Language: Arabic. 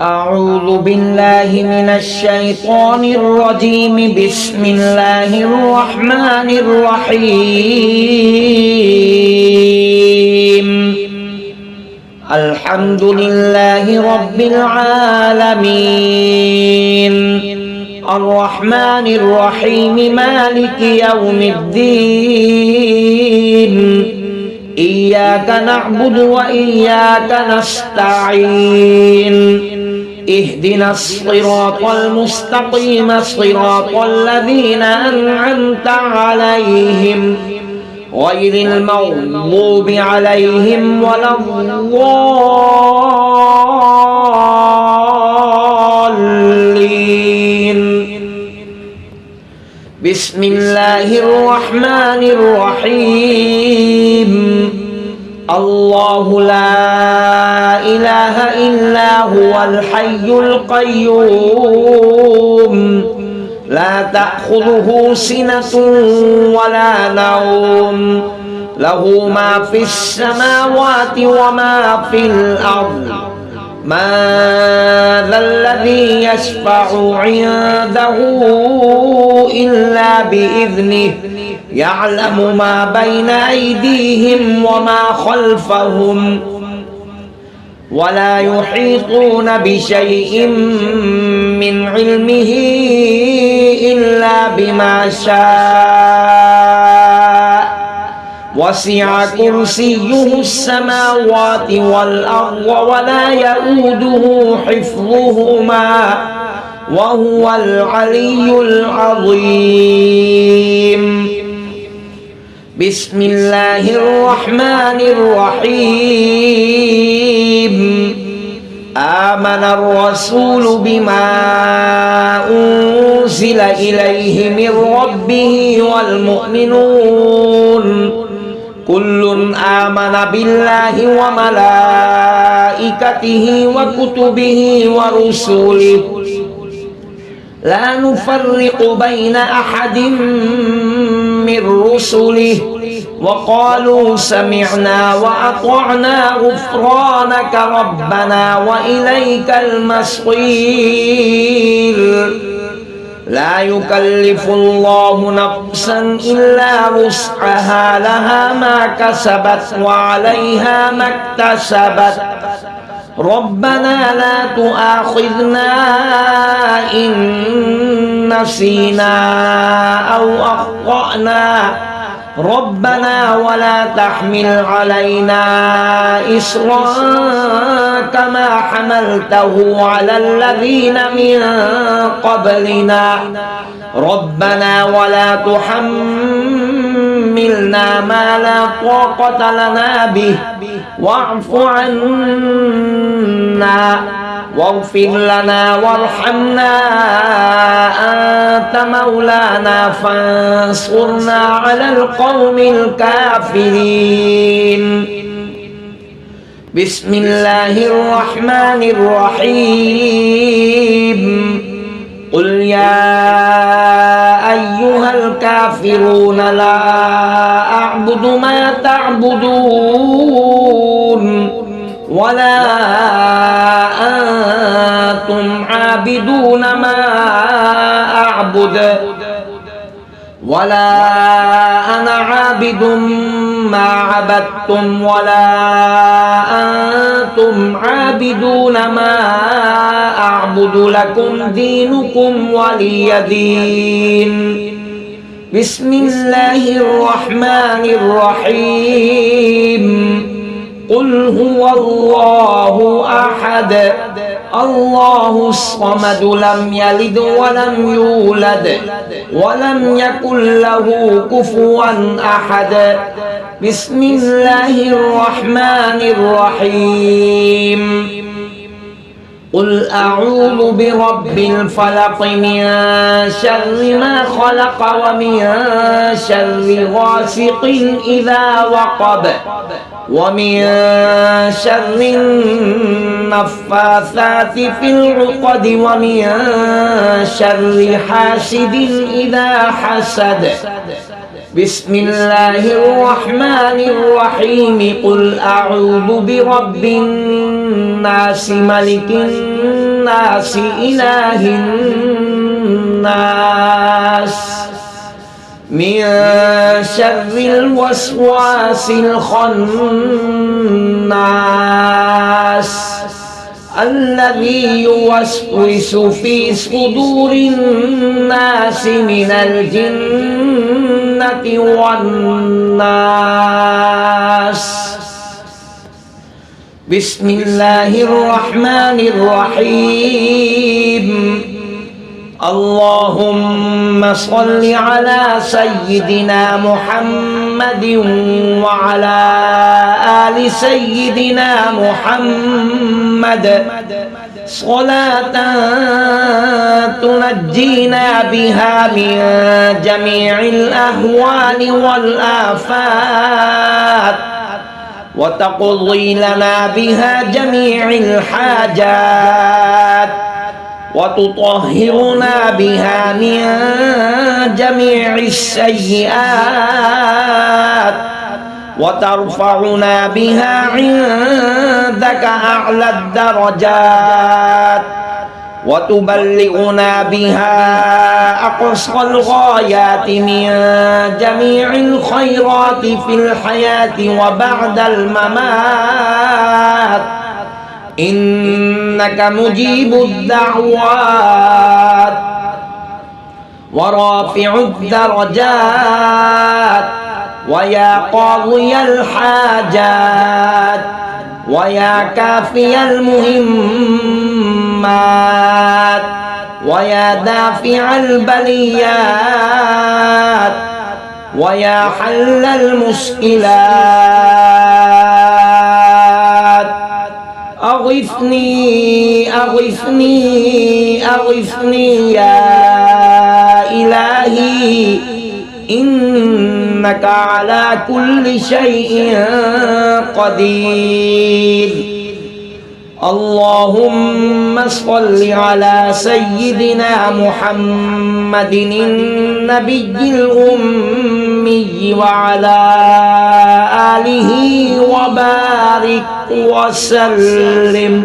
أعوذ بالله من الشيطان الرجيم. بسم الله الرحمن الرحيم. الحمد لله رب العالمين، الرحمن الرحيم، مالك يوم الدين. إياك نعبد وإياك نستعين. اهدنا الصراط المستقيم، صراط الذين أنعمت عليهم غير المغضوب عليهم ولا الضالين. بسم الله الرحمن الرحيم. الله لا إله إلا هو الحي القيوم، لا تأخذه سنة ولا نوم، له ما في السماوات وما في الأرض. من ذا الذي يشفع عنده إلا بإذنه، يعلم ما بين أيديهم وما خلفهم، ولا يحيطون بشيء من علمه إلا بما شاء. وسع كرسيه السماوات والأرض ولا يؤوده حفظهما وهو العلي العظيم. بسم الله الرحمن الرحيم. آمن الرسول بما أنزل إليه من ربه والمؤمنون كل آمن بالله وملائكته وكتبه ورسله لا نفرق بين أحد من رسله وقالوا سمعنا وأطعنا غفرانك ربنا وإليك المصير. لا يكلف الله نفسا إلا وسعها، لها ما كسبت وعليها ما اكتسبت. ربنا لا تؤاخذنا إن نسينا أو أخطأنا، ربنا ولا تحمل علينا إصرا كما حملته على الذين من قبلنا، ربنا ولا تحملنا ما لا طاقة لنا به، واعف عنا واغفر لنا وارحمنا، أنت مولانا فانصرنا على القوم الكافرين. بسم الله الرحمن الرحيم. قل يا أيها الكافرون لا أعبد ما تعبدون ولا أنتم عابدون ما أعبد ولا أنا عابد ما عبدتم ولا أنتم عابدون ما أعبد، لكم دينكم ولي دين. بسم الله الرحمن الرحيم. قل هو الله أحد الله الصمد، لم يلد ولم يولد ولم يكن له كفوا أحد. بسم الله الرحمن الرحيم. قل أعوذ برب الفلق، من شر ما خلق ومن شر غاسق إذا وقب ومن شر النفاثات في العقد ومن شر حاسد إذا حسد. بسم الله الرحمن الرحيم. قل أعوذ برب الناس، ملك الناس إله الناس من شر الوسواس الخناس الذي يوسوس في صدور الناس من الجنة والناس بسم الله الرحمن الرحيم اللهم صل على سيدنا محمد وعلى آل سيدنا محمد صلاة تنجينا بها من جميع الأهوال والآفات وتقضي لنا بها جميع الحاجات وتطهرنا بها من جميع السيئات وترفعنا بها عندك أعلى الدرجات وتبلغنا بها أقصى الغايات من جميع الخيرات في الحياة وبعد الممات إنك مجيب الدعوات ورافع الدرجات ويا قاضي الحاجات ويا كافي المهمات ويا دافع البليات ويا حل المشكلات أغثني أغثني أغثني يا إلهي إنك على كل شيء قدير اللهم صل على سيدنا محمد النبي الأمي وعلى آله وبارك وسلم